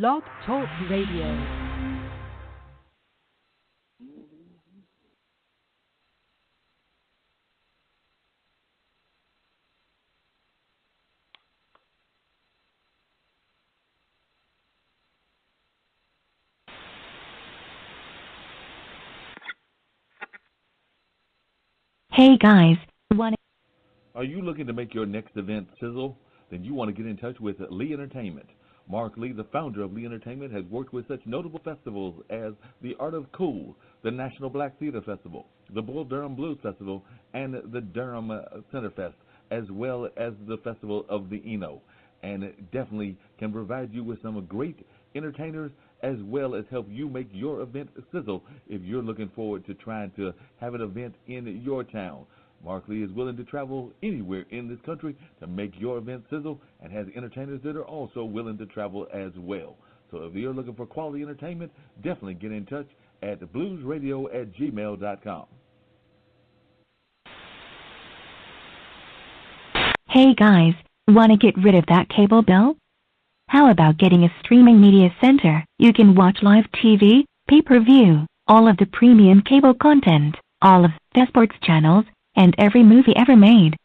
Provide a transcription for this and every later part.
Blog Talk Radio. Hey guys, Are you looking to make your next event sizzle? Then you want to get in touch with Lee Entertainment. Mark Lee, the founder of Lee Entertainment, has worked with such notable festivals as the Art of Cool, the National Black Theater Festival, the Bull Durham Blues Festival, and the Durham Centerfest, as well as the Festival of the Eno. And it definitely can provide you with some great entertainers as well as help you make your event sizzle if you're looking forward to trying to have an event in your town. Mark Lee is willing to travel anywhere in this country to make your event sizzle and has entertainers that are also willing to travel as well. So if you're looking for quality entertainment, definitely get in touch at bluesradio@gmail.com. hey guys, want to get rid of that cable bill? How about getting a streaming media center? You can watch live TV, pay-per-view, all of the premium cable content, all of the sports channels, and every movie ever made.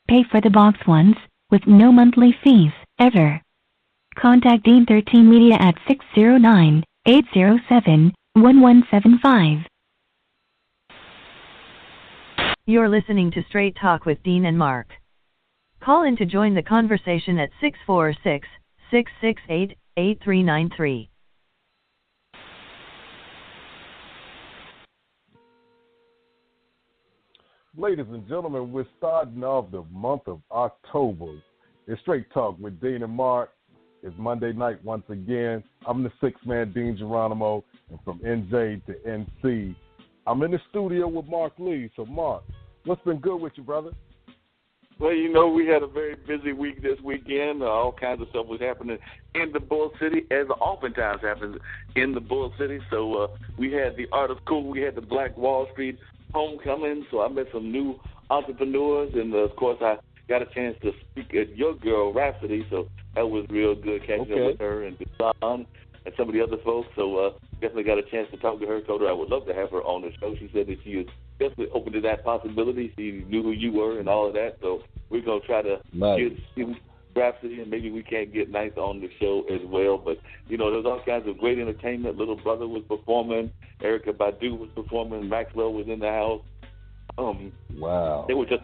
Pay for the box once, with no monthly fees, ever. Contact Dean 13 Media at 609-807-1175. You're listening to Straight Talk with Dean and Mark. Call in to join the conversation at 646-668-8393. Ladies and gentlemen, we're starting off the month of October. It's Straight Talk with Dean and Mark. It's Monday night once again. I'm the six-man Dean Geronimo, and from NJ to NC. I'm in the studio with Mark Lee. So, Mark, what's been good with you, brother? Well, you know, we had a very busy week this weekend. All kinds of stuff was happening in the Bull City, as oftentimes happens in the Bull City. So we had the Art of Cool. We had the Black Wall Street homecoming. So I met some new entrepreneurs. And, of course, I got a chance to speak at your girl, Rhapsody. So that was real good catching up with her and Deshaun and some of the other folks. So definitely got a chance to talk to her. Told her I would love to have her on the show. She said that she is definitely open to that possibility. She knew who you were and all of that. So we're going to try to get Rhapsody, and maybe we can't get Nice on the show as well. But, you know, there's all kinds of great entertainment. Little Brother was performing. Erykah Badu was performing. Maxwell was in the house. Wow. They were just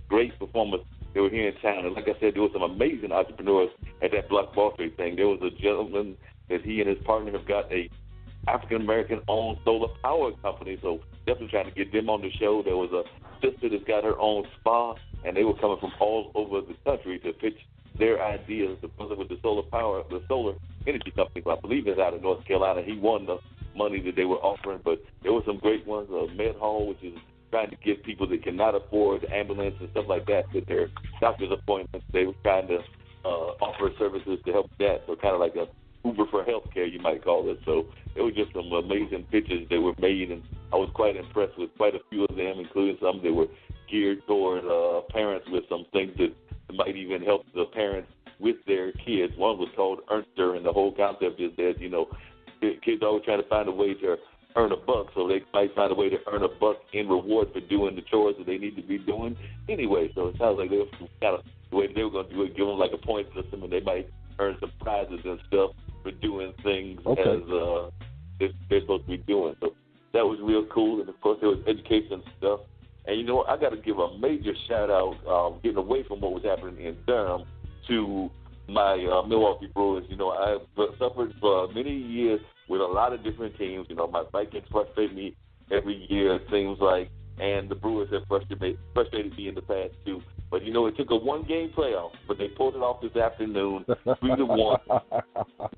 great performers. They were here in town. And like I said, there were some amazing entrepreneurs at that Black Wall Street thing. There was a gentleman that he and his partner have got a African-American-owned solar power company, so definitely trying to get them on the show. There was a sister that's got her own spa, and they were coming from all over the country to pitch their ideas. The brother with the solar power, the solar energy company, I believe is out of North Carolina. He won the money that they were offering, but there were some great ones. Med Hall, which is trying to get people that cannot afford the ambulance and stuff like that with their doctor's appointments. They were trying to offer services to help that, so kind of like a Uber for healthcare, you might call it. So it was just some amazing pitches that were made, and I was quite impressed with quite a few of them, including some that were geared toward parents with some things that might even help the parents with their kids. One was called Earnster, and the whole concept is that, you know, kids always trying to find a way to earn a buck, so they might find a way to earn a buck in reward for doing the chores that they need to be doing anyway. So it sounds like they were kind of the way they were going to do it, give them like a point system, and they might earn some prizes and stuff for doing things as they're supposed to be doing. So that was real cool. And, of course, there was education stuff. And, you know, I got to give a major shout-out, getting away from what was happening in Durham, to my Milwaukee Brewers. You know, I've suffered for many years with a lot of different teams. You know, my Vikings frustrate me every year, it seems like, and the Brewers have frustrated me in the past, too. But, you know, it took a one-game playoff, but they pulled it off this afternoon, 3-1.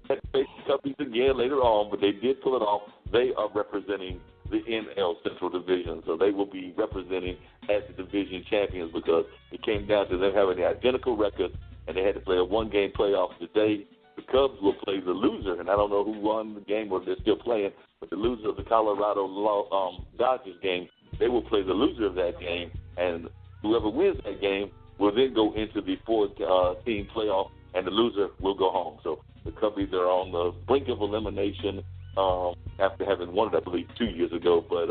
Had to face the Cubbies again later on, but they did pull it off. They are representing the NL Central Division, so they will be representing as the division champions because it came down to them having the identical record, and they had to play a one-game playoff today. The Cubs will play the loser, and I don't know who won the game or they're still playing, but the loser of the Colorado Dodgers game, they will play the loser of that game, and whoever wins that game will then go into the four-team playoff and the loser will go home. So the Cubbies are on the brink of elimination after having won it, I believe, 2 years ago. But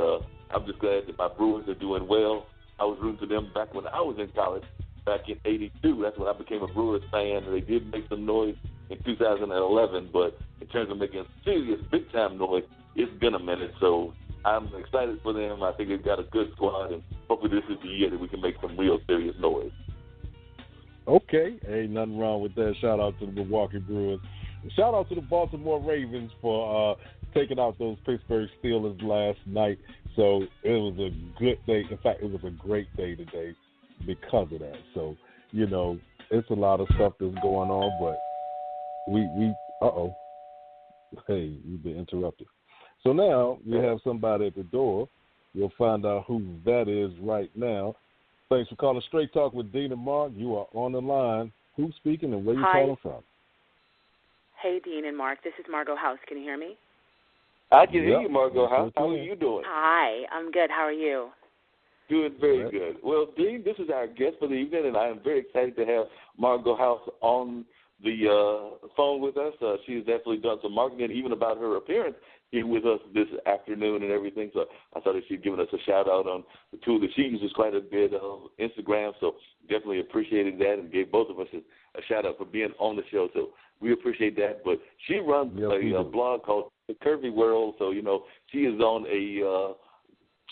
I'm just glad that my Brewers are doing well. I was rooting for them back when I was in college, back in '82. That's when I became a Brewers fan. They did make some noise in 2011, but in terms of making serious, big-time noise, it's been a minute. So I'm excited for them. I think they've got a good squad, and hopefully this is the year that we can make some real serious noise. Okay, ain't nothing wrong with that. Shout out to the Milwaukee Brewers. Shout out to the Baltimore Ravens for taking out those Pittsburgh Steelers last night. So it was a good day. In fact, it was a great day today because of that. So, you know, it's a lot of stuff that's going on, but hey, you've been interrupted. So now we have somebody at the door. We'll find out who that is right now. Thanks for calling Straight Talk with Dean and Mark. You are on the line. Who's speaking and where you calling from? Hey, Dean and Mark. This is Margot House. Can you hear me? I can hear you, Margot. How are you doing? Hi, I'm good. How are you? Doing very good. Well, Dean, this is our guest for the evening, and I am very excited to have Margot House on the phone with us. She has definitely done some marketing, even about her appearance here with us this afternoon and everything. So I thought that she'd given us a shout-out on the tool that she uses quite a bit of Instagram. So definitely appreciated that and gave both of us a shout-out for being on the show. So we appreciate that. But she runs a blog called The Curvy World. So, you know, she is on a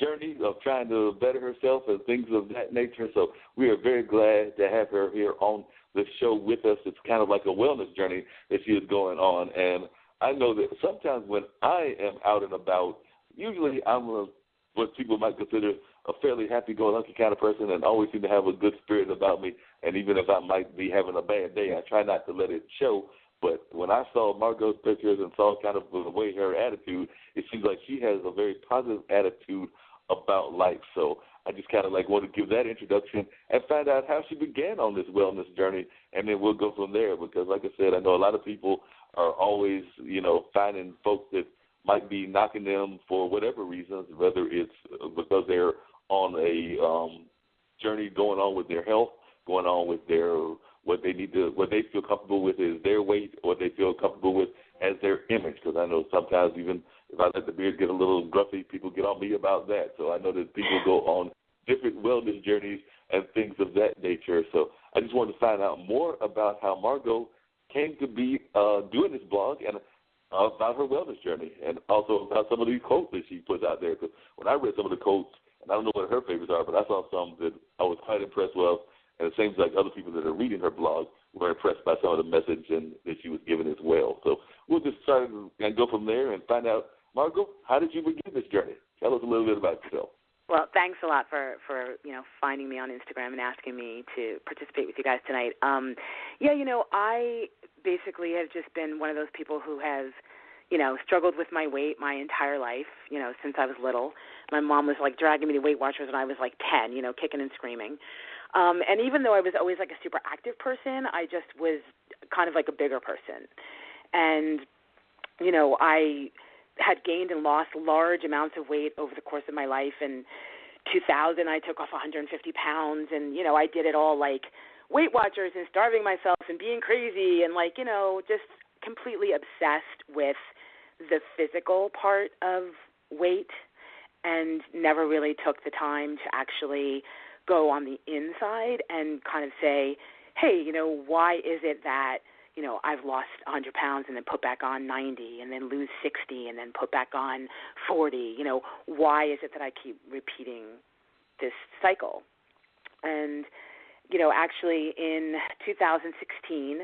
journey of trying to better herself and things of that nature. So we are very glad to have her here on the show with us. It's kind of like a wellness journey that she is going on. And I know that sometimes when I am out and about, usually I'm what people might consider a fairly happy-go-lucky kind of person and always seem to have a good spirit about me. And even if I might be having a bad day, I try not to let it show. But when I saw Margot's pictures and saw kind of the way her attitude, it seems like she has a very positive attitude about life. So I just kind of like want to give that introduction and find out how she began on this wellness journey, and then we'll go from there. Because like I said, I know a lot of people are always, you know, finding folks that might be knocking them for whatever reasons, whether it's because they're on a journey going on with their health, going on with their what they feel comfortable with is their weight, or what they feel comfortable with as their image. Because I know sometimes even if I let the beard get a little gruffy, people get on me about that. So I know that people go on different wellness journeys and things of that nature. So I just wanted to find out more about how Margot came to be doing this blog and about her wellness journey, and also about some of these quotes that she puts out there. Because when I read some of the quotes, and I don't know what her favorites are, but I saw some that I was quite impressed with, and it seems like other people that are reading her blog were impressed by some of the message that she was giving as well. So we'll just try and go from there and find out, Margot, how did you begin this journey? Tell us a little bit about yourself. Well, thanks a lot for finding me on Instagram and asking me to participate with you guys tonight. I basically have just been one of those people who has, struggled with my weight my entire life, since I was little. My mom was like dragging me to Weight Watchers when I was like 10, kicking and screaming. And even though I was always like a super active person, I just was kind of like a bigger person. And, I had gained and lost large amounts of weight over the course of my life. In 2000, I took off 150 pounds, and, I did it all like Weight Watchers and starving myself and being crazy and just completely obsessed with the physical part of weight and never really took the time to actually go on the inside and kind of say, hey, why is it that, I've lost 100 pounds and then put back on 90 and then lose 60 and then put back on 40? Why is it that I keep repeating this cycle? And, actually in 2016,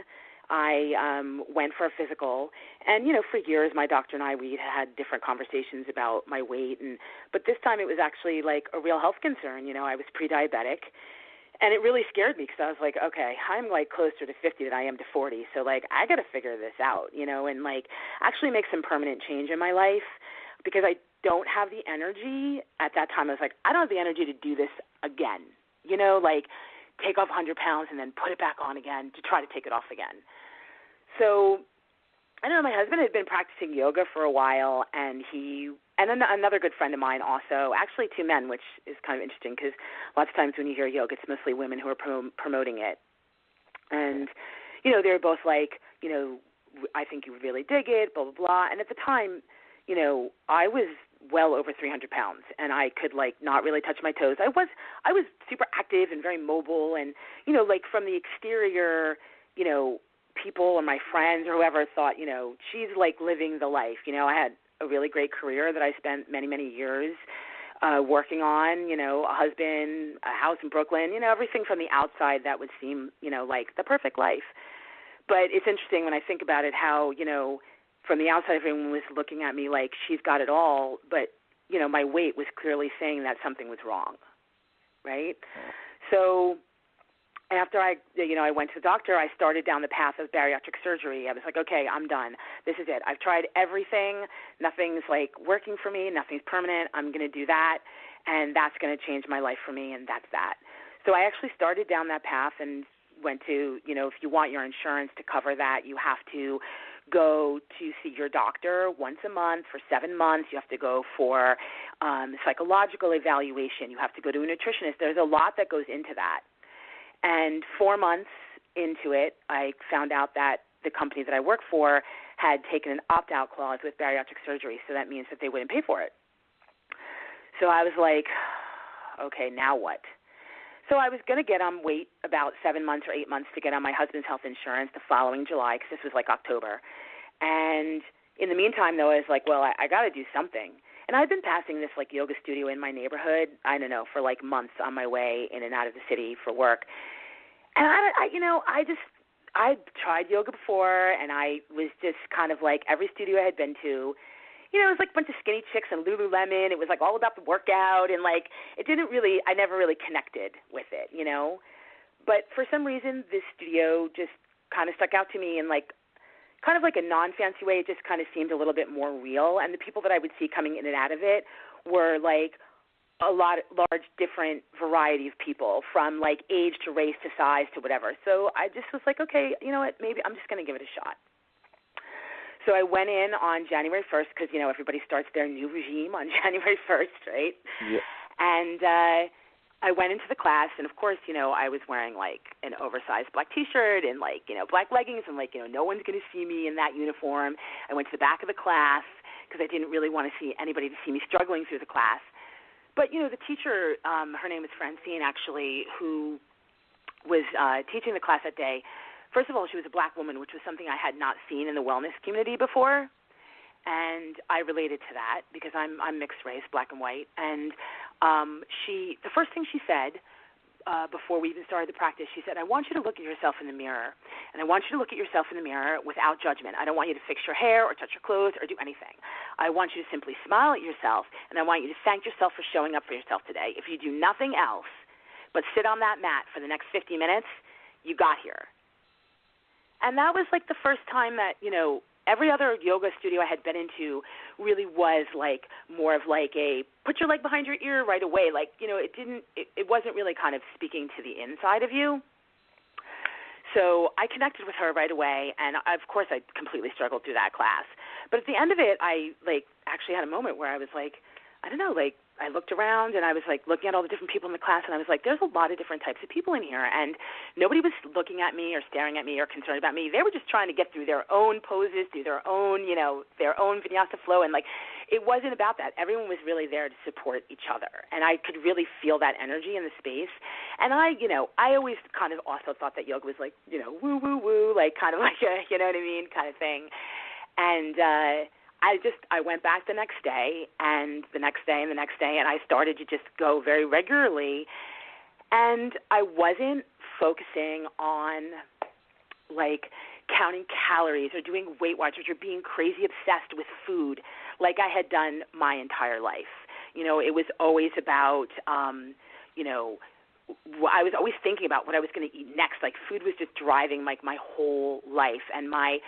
I went for a physical, and, for years my doctor and I, we had different conversations about my weight, but this time it was actually like a real health concern. I was pre-diabetic, and it really scared me because I was like, okay, I'm like closer to 50 than I am to 40, so like I got to figure this out, and like actually make some permanent change in my life, because I don't have the energy. At that time I was like, I don't have the energy to do this again, like take off 100 pounds and then put it back on again to try to take it off again. So I don't know, my husband had been practicing yoga for a while, and another good friend of mine also, actually two men, which is kind of interesting because lots of times when you hear yoga, it's mostly women who are promoting it. And, you know, they were both like, you know, I think you would really dig it, blah, blah, blah. And at the time, you know, I was well over 300 pounds, and I could, like, not really touch my toes. I was super active and very mobile, and, you know, like, from the exterior, you know, people or my friends or whoever thought, you know, she's, like, living the life. You know, I had a really great career that I spent many, many years working on, you know, a husband, a house in Brooklyn, you know, everything from the outside that would seem, you know, like the perfect life. But it's interesting when I think about it how, you know, from the outside everyone was looking at me like she's got it all, but, you know, my weight was clearly saying that something was wrong, right? So after I went to the doctor, I started down the path of bariatric surgery. I was like, okay, I'm done. This is it. I've tried everything. Nothing's, like, working for me. Nothing's permanent. I'm going to do that, and that's going to change my life for me, and that's that. So I actually started down that path and went to, you know, if you want your insurance to cover that, you have to go to see your doctor once a month for 7 months. You have to go for psychological evaluation. You have to go to a nutritionist. There's a lot that goes into that. And 4 months into it, I found out that the company that I work for had taken an opt-out clause with bariatric surgery, so that means that they wouldn't pay for it. So I was like, okay, now what? So I was going to get on wait about 7 months or 8 months to get on my husband's health insurance the following July, because this was like October. And in the meantime, though, I was like, well, I got to do something. And I'd been passing this, like, yoga studio in my neighborhood, I don't know, for, like, months on my way in and out of the city for work. And I tried yoga before, and I was just kind of like every studio I had been to, you know, it was like a bunch of skinny chicks and Lululemon. It was, like, all about the workout, and, like, I never really connected with it, you know. But for some reason, this studio just kind of stuck out to me, and, like, kind of like a non-fancy way, it just kind of seemed a little bit more real. And the people that I would see coming in and out of it were, like, a large different variety of people, from, like, age to race to size to whatever. So I just was like, okay, you know what, maybe I'm just going to give it a shot. So I went in on January 1st because, you know, everybody starts their new regime on January 1st, right? Yeah. And I went into the class, and, of course, you know, I was wearing, like, an oversized black T-shirt and, like, you know, black leggings, and, like, you know, no one's going to see me in that uniform. I went to the back of the class because I didn't really want to see anybody to see me struggling through the class. But, you know, the teacher, her name is Francine, actually, who was teaching the class that day. First of all, she was a black woman, which was something I had not seen in the wellness community before. And I related to that because I'm mixed race, black and white. And the first thing she said before we even started the practice, she said, I want you to look at yourself in the mirror. And I want you to look at yourself in the mirror without judgment. I don't want you to fix your hair or touch your clothes or do anything. I want you to simply smile at yourself, and I want you to thank yourself for showing up for yourself today. If you do nothing else but sit on that mat for the next 50 minutes, you got here. And that was like the first time that, you know, every other yoga studio I had been into really was like more of like a put your leg behind your ear right away. Like, you know, it wasn't really kind of speaking to the inside of you. So I connected with her right away, and of course I completely struggled through that class. But at the end of it, I like actually had a moment where I was like, I don't know, like I looked around and I was like looking at all the different people in the class, and I was like, there's a lot of different types of people in here, and nobody was looking at me or staring at me or concerned about me. They were just trying to get through their own poses, through their own, you know, their own vinyasa flow, and like it wasn't about that. Everyone was really there to support each other, and I could really feel that energy in the space. And I always kind of also thought that yoga was like, you know, woo woo woo, like kind of like a, you know what I mean, kind of thing. And I went back the next day and the next day and the next day, and I started to just go very regularly. And I wasn't focusing on, like, counting calories or doing Weight Watchers or being crazy obsessed with food like I had done my entire life. You know, it was always about, you know, I was always thinking about what I was going to eat next. Like, food was just driving, like, my whole life, and my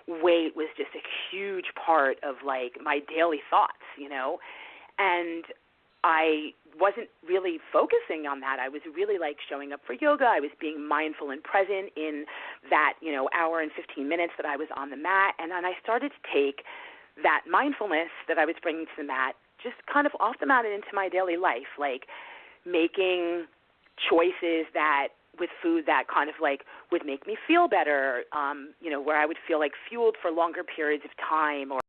weight was just a huge part of, like, my daily thoughts, you know. And I wasn't really focusing on that. I was really, like, showing up for yoga. I was being mindful and present in that, you know, hour and 15 minutes that I was on the mat. And then I started to take that mindfulness that I was bringing to the mat just kind of off the mat and into my daily life, like making choices that with food that kind of like would make me feel better, where I would feel like fueled for longer periods of time, or